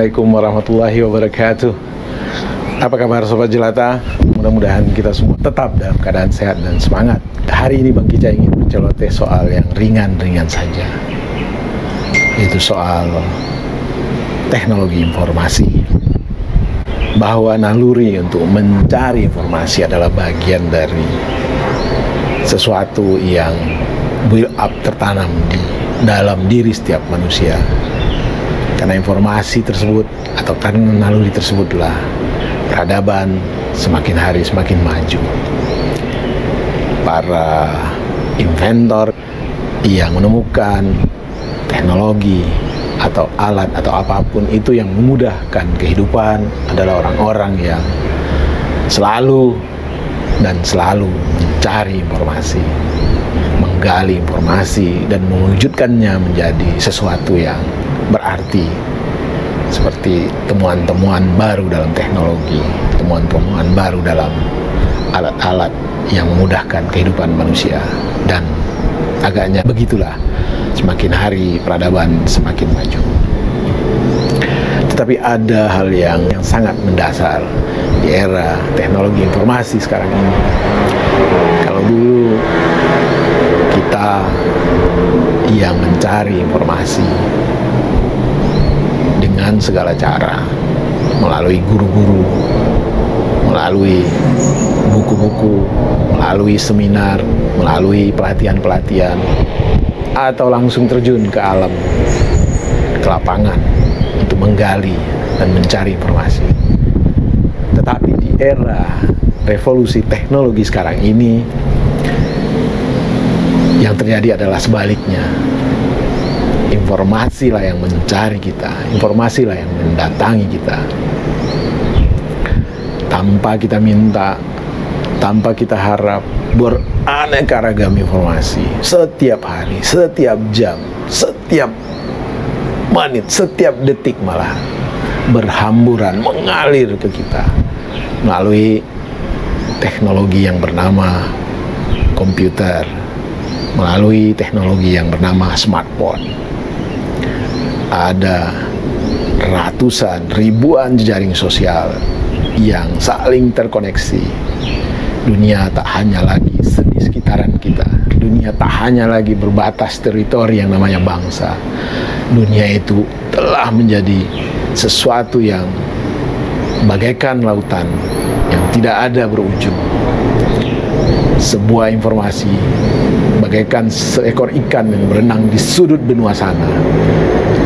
Assalamualaikum warahmatullahi wabarakatuh. Apa kabar Sobat Jelata? Mudah-mudahan kita semua tetap dalam keadaan sehat dan semangat. Hari ini Bang Kica ingin berceloteh soal yang ringan-ringan saja, yaitu soal teknologi informasi. Bahwa naluri untuk mencari informasi adalah bagian dari sesuatu yang build up tertanam di dalam diri setiap manusia. Karena informasi tersebut atau karena naluri tersebutlah peradaban semakin hari semakin maju. Para inventor yang menemukan teknologi atau alat atau apapun itu yang memudahkan kehidupan adalah orang-orang yang selalu mencari informasi, menggali informasi dan mewujudkannya menjadi sesuatu yang berarti, seperti temuan-temuan baru dalam teknologi, temuan-temuan baru dalam alat-alat yang memudahkan kehidupan manusia. Dan agaknya begitulah, semakin hari peradaban semakin maju. Tetapi ada hal yang sangat mendasar di era teknologi informasi sekarang ini. Kalau dulu kita yang mencari informasi dengan segala cara, melalui guru-guru, melalui buku-buku, melalui seminar, melalui pelatihan-pelatihan, atau langsung terjun ke alam, ke lapangan untuk menggali dan mencari informasi. Tetapi di era revolusi teknologi sekarang ini, yang terjadi adalah sebaliknya. Informasilah yang mencari kita, informasilah yang mendatangi kita. Tanpa kita minta, tanpa kita harap, beraneka ragam informasi setiap hari, setiap jam, setiap menit, setiap detik malah berhamburan mengalir ke kita melalui teknologi yang bernama komputer, melalui teknologi yang bernama smartphone. Ada ratusan, ribuan jejaring sosial yang saling terkoneksi. Dunia tak hanya lagi di sekitaran kita. Dunia tak hanya lagi berbatas teritori yang namanya bangsa. Dunia itu telah menjadi sesuatu yang bagaikan lautan yang tidak ada berujung. Sebuah informasi bagaikan seekor ikan yang berenang di sudut benua sana,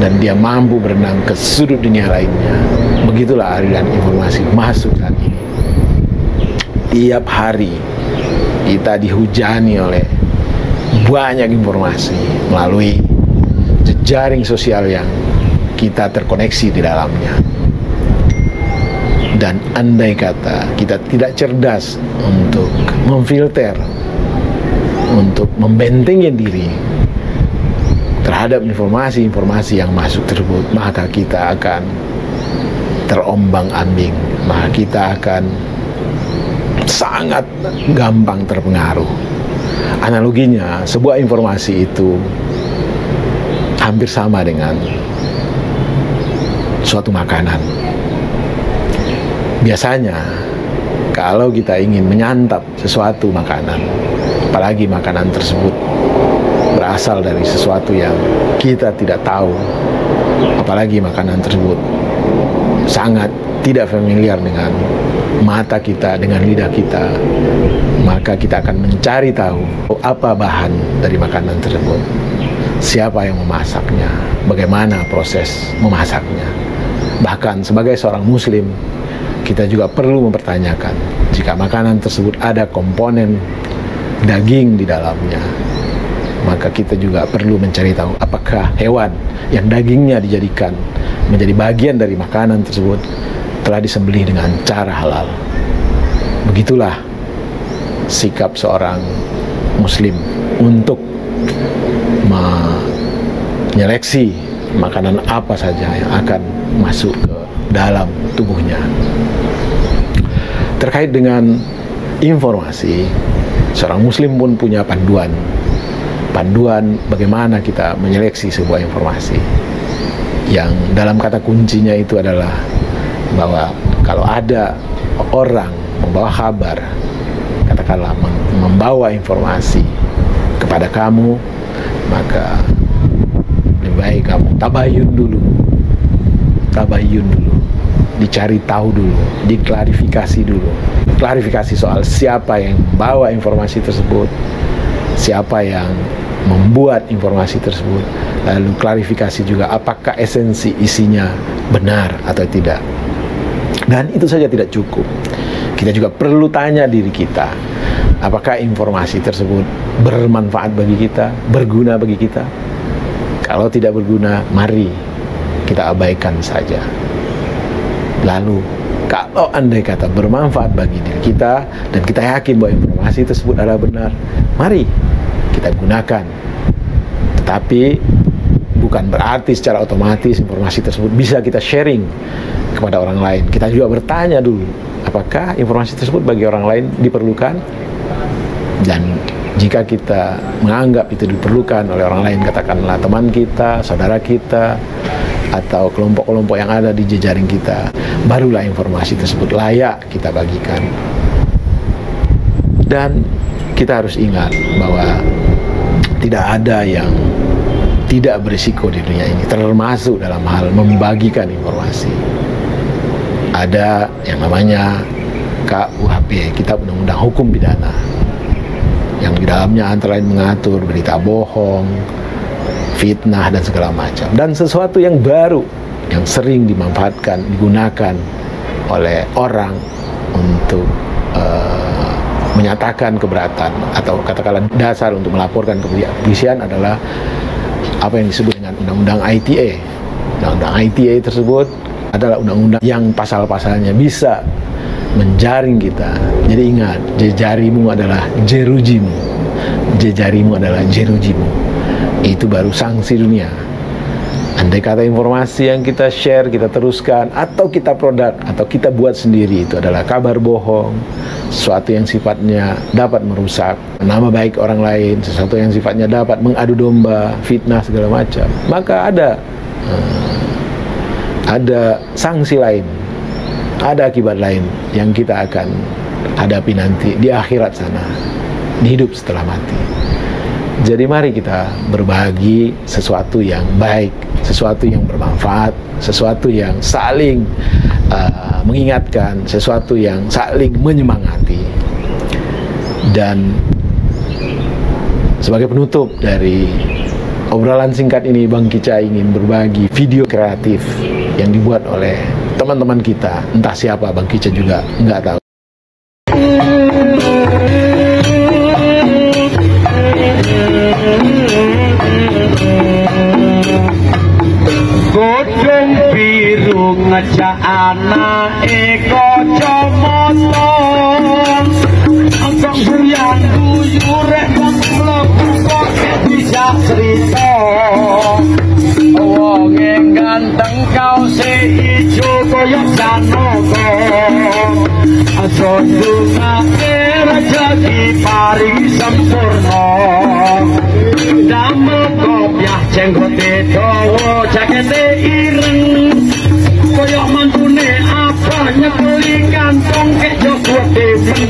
dan dia mampu berenang ke sudut dunia lainnya. Begitulah aliran informasi masuk saat ini. Tiap hari kita dihujani oleh banyak informasi melalui jejaring sosial yang kita terkoneksi di dalamnya. Dan andai kata kita tidak cerdas untuk memfilter, untuk membentengi diri terhadap informasi-informasi yang masuk tersebut, maka kita akan terombang-ambing, maka kita akan sangat gampang terpengaruh. Analoginya, sebuah informasi itu hampir sama dengan suatu makanan. Biasanya kalau kita ingin menyantap sesuatu makanan, apalagi makanan tersebut berasal dari sesuatu yang kita tidak tahu, apalagi makanan tersebut sangat tidak familiar dengan mata kita, dengan lidah kita, maka kita akan mencari tahu apa bahan dari makanan tersebut, siapa yang memasaknya, bagaimana proses memasaknya. Bahkan sebagai seorang muslim, kita juga perlu mempertanyakan jika makanan tersebut ada komponen daging di dalamnya, maka kita juga perlu mencari tahu apakah hewan yang dagingnya dijadikan menjadi bagian dari makanan tersebut telah disembelih dengan cara halal. Begitulah sikap seorang muslim untuk menyeleksi makanan apa saja yang akan masuk ke dalam tubuhnya. Terkait dengan informasi, seorang muslim pun punya panduan bagaimana kita menyeleksi sebuah informasi. yang dalam kata kuncinya itu adalah bahwa kalau ada orang membawa kabar, katakanlah membawa informasi kepada kamu, maka lebih baik kamu tabayun dulu, dicari tahu dulu, diklarifikasi dulu, klarifikasi soal siapa yang membawa informasi tersebut, siapa yang membuat informasi tersebut, lalu klarifikasi juga apakah esensi isinya benar atau tidak. Dan itu saja tidak cukup, kita juga perlu tanya diri kita, apakah informasi tersebut bermanfaat bagi kita, berguna bagi kita. Kalau tidak berguna, mari kita abaikan saja. Lalu kalau andai kata bermanfaat bagi diri kita dan kita yakin bahwa informasi tersebut adalah benar, mari kita gunakan. Tetapi bukan berarti secara otomatis informasi tersebut bisa kita sharing kepada orang lain. Kita juga bertanya dulu, apakah informasi tersebut bagi orang lain diperlukan? Dan jika kita menganggap itu diperlukan oleh orang lain, katakanlah teman kita, saudara kita, atau kelompok-kelompok yang ada di jejaring kita, barulah informasi tersebut layak kita bagikan. Dan kita harus ingat bahwa tidak ada yang tidak berisiko di dunia ini, termasuk dalam hal membagikan informasi. Ada yang namanya KUHP, Kitab Undang-Undang Hukum Pidana, yang di dalamnya antara lain mengatur berita bohong, fitnah, dan segala macam. Dan sesuatu yang baru yang sering dimanfaatkan, digunakan oleh orang untuk menyatakan keberatan atau katakanlah dasar untuk melaporkan kepolisian adalah apa yang disebut dengan Undang-Undang ITE. Undang-Undang ITE tersebut adalah undang-undang yang pasal-pasalnya bisa menjaring kita. Jadi ingat, jejarimu adalah jerujimu. Jejarimu adalah jerujimu. Itu baru sanksi dunia. Andai kata informasi yang kita share, kita teruskan, atau kita produk, atau kita buat sendiri, itu adalah kabar bohong, sesuatu yang sifatnya dapat merusak nama baik orang lain, sesuatu yang sifatnya dapat mengadu domba, fitnah, segala macam, maka ada sanksi lain, ada akibat lain yang kita akan hadapi nanti di akhirat sana, di hidup setelah mati. Jadi mari kita berbagi sesuatu yang baik, sesuatu yang bermanfaat, sesuatu yang saling mengingatkan, sesuatu yang saling menyemangati. Dan sebagai penutup dari obrolan singkat ini, Bang Kicca ingin berbagi video kreatif yang dibuat oleh teman-teman kita. Entah siapa, Bang Kicca juga nggak tahu. Godhong biru ngejak anake kacamata, angkok guyu rek mlebu kok bisa cerita. Wonge ganteng kaose ijo koyo Janaka, aja ndongake rejeki paring sempurna. Damel kopiah jenggote dawa jakete ireng, koyok mantune abah nyekeli kantong kek jogo dewi.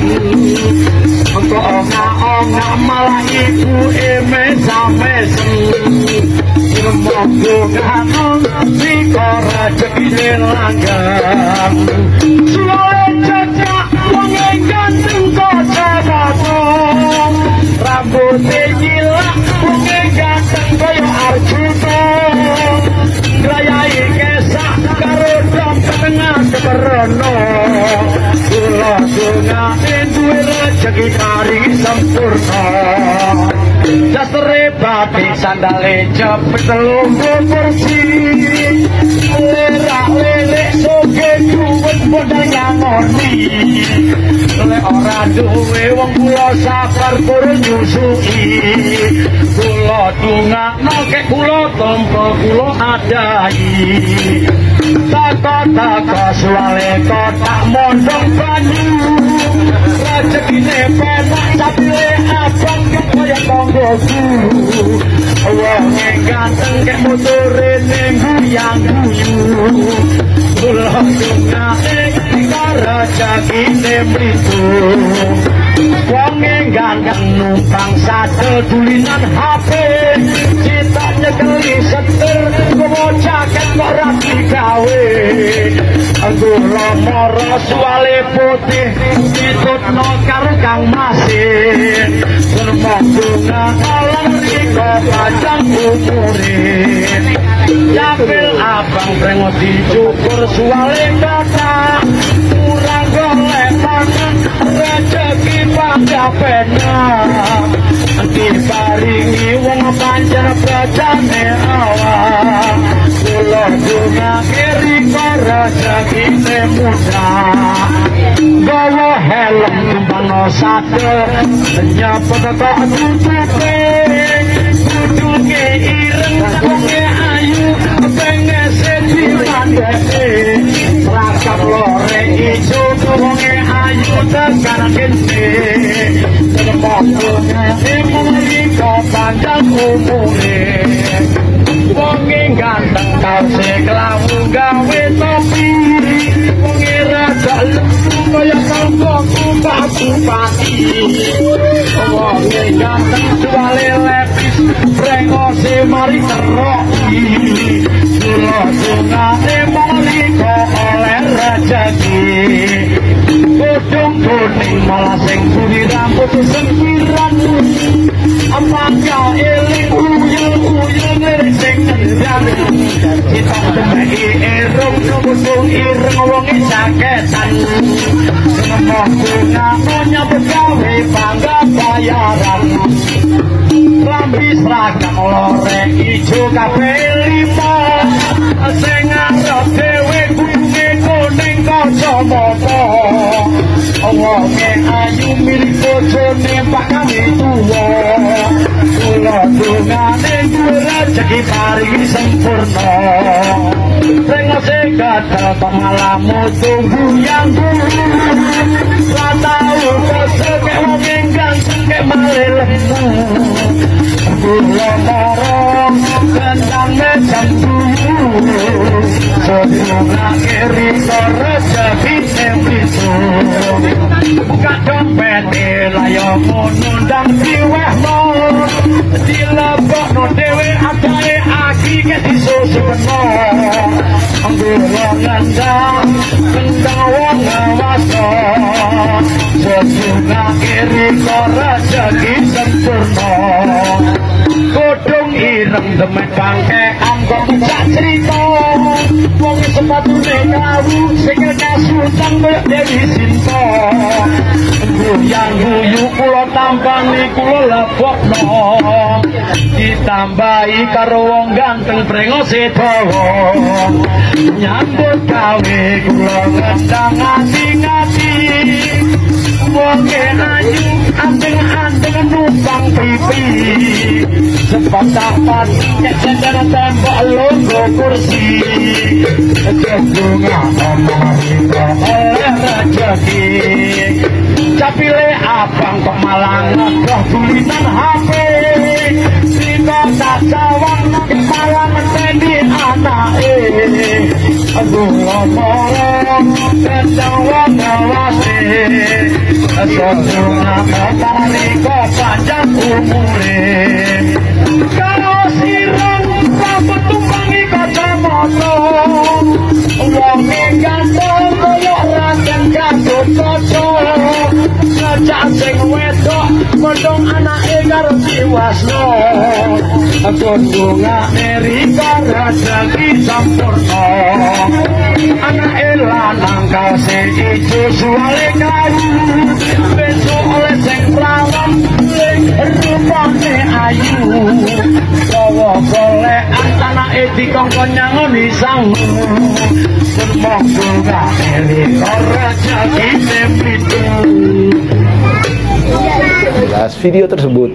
Engko ongak-ongak malah ibu mesam-mesem, remonggo kanong siko rejekine langgang. Suwale cecak wong ganteng kacamata, rambute gilak wong ganteng koyo Arjuna, gayai kesak karo dompet tengah kemerono. Kula dongake duwe rejeki paring sempurna, dasare batik sandale cepet lungguh kursi, lerak-lelek soge duwet modal nyangoni. Lek ora duwe wong kula sabar purun nyusui, kula dongakno kek kula tampa kula adahi. Taka-taka suwale kotak mondong banyu, rejekine penak capile abang kaya tangga guru. Wong ganteng kayak motore ning guyang-guyu kula dongane karo jagine mriku wong ganteng numpang sadel dulinan HP cita nyekeli setir bocah kok ora digawe kula mara suwale putih ditutno karo Kang Masin semoga alam riko panjang umure yapil abang prengos dicukur suwale kata kurang golek pangan rezeki pada pena diparingi wong pancen bajane awak kula donga kiri rezekine muda gawa helm tumpano sate nyapa kok tutupe tutuke ireng wonge ayu pengese dilandeke rakap lore ijo wonge ayu tekan kene semoga emori kok panjang umure wonge ganteng kaose kelawu gawe topi wonge rada lesu kaya kanggoku Pak Bupati wonge ganteng suwale lepis prengose mari teroki kula dongane mari kok oleh rezeki bodong kuning malah sing buri rambut sempiran apakah eling uyel sing ngendang kita temeki erung bodong ireng wonge jaketan semoga nyambut gawe bangga bayaran rambi seragam lore ijo kabeh lima sing arep dhewe kudune kuning kacamata wonge ayu milik bojone Pak Kami tuwa kula dongane rezeki paringi sempurna prengose gatel kok malah tunggu yang ora tau kok wonge ganteng kek malelemu kula marang kandang mesambu semoga kiri rezeki sempitu buka dompet layo ngundang diwehno dilebokno dhewe akae aki ke disusukno anggone ngandang kendang wong ngawaso semoga kiri rezeki sempurna godhong ireng demek bangke angkok cak crita wong sepatune kawu sing kasutan koyo Dewi Sinta yang guyu kula tampani kula lebokno ditambahi karo wong ganteng prengose dawa nyambut gawe kula ngendang ati-ati wonge ayu anteng-anteng numpang pipi sepatah nyek jendana tembok lungguh kursi kedunga omarika oleh rezeki capile abang kok malah ngedoh dulinan HP sino tak sawang malah ngetendi anake aduh ngomong kendang wong ngawase semoga omarika panjang umure kalau sirang rambut tumpangi kacamata wonge ganteng kaya raden Gatotkaca ngajak sing wedok godhong anake karo diwasno gondongane rika rezeki sampurna anake lanang kaose ijo suwale kayu besok oleh sing prawan rupane ayu bawa golek anake dikongkon nyangoni sang semoga rika rezeki sempitu. Video tersebut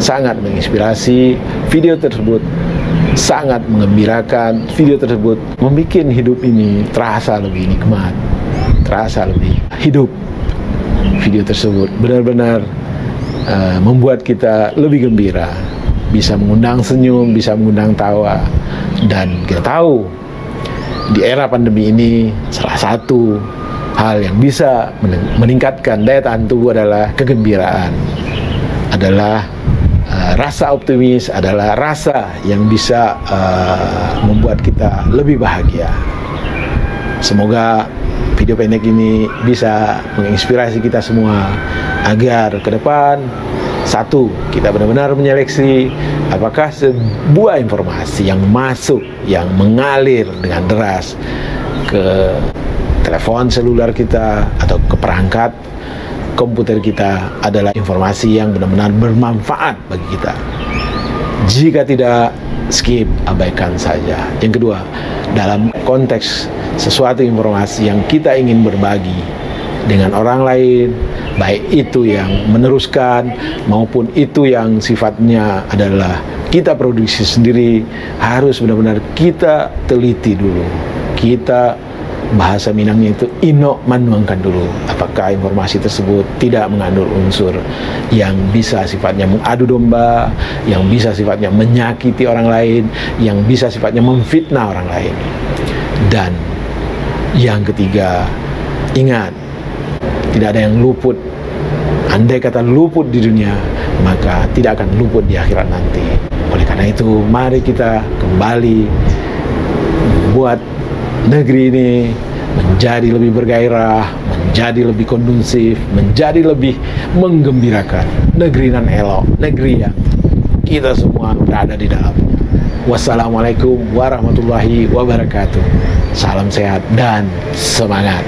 sangat menginspirasi, video tersebut sangat mengembirakan, video tersebut membuat hidup ini terasa lebih nikmat, terasa lebih hidup. Video tersebut benar-benar membuat kita lebih gembira, bisa mengundang senyum, bisa mengundang tawa. Dan kita tahu di era pandemi ini salah satu hal yang bisa meningkatkan daya tahan tubuh adalah kegembiraan, adalah rasa optimis, adalah rasa yang bisa membuat kita lebih bahagia. Semoga video pendek ini bisa menginspirasi kita semua agar ke depan, satu, kita benar-benar menyeleksi apakah sebuah informasi yang masuk, yang mengalir dengan deras ke telepon seluler kita atau ke perangkat komputer kita adalah informasi yang benar-benar bermanfaat bagi kita. Jika tidak, skip, abaikan saja. Yang kedua, dalam konteks sesuatu informasi yang kita ingin berbagi dengan orang lain, baik itu yang meneruskan maupun itu yang sifatnya adalah kita produksi sendiri, harus benar-benar kita teliti dulu. Kita, bahasa Minangnya itu ino manuangkan dulu, apakah informasi tersebut tidak mengandung unsur yang bisa sifatnya mengadu domba, yang bisa sifatnya menyakiti orang lain, yang bisa sifatnya memfitnah orang lain. Dan yang ketiga, ingat, tidak ada yang luput. Andai kata luput di dunia, maka tidak akan luput di akhirat nanti. Oleh karena itu, mari kita kembali membuat negeri ini menjadi lebih bergairah, menjadi lebih kondusif, menjadi lebih menggembirakan. Negeri nan elok, negeri yang kita semua berada di dalamnya. Wassalamualaikum warahmatullahi wabarakatuh. Salam sehat dan semangat.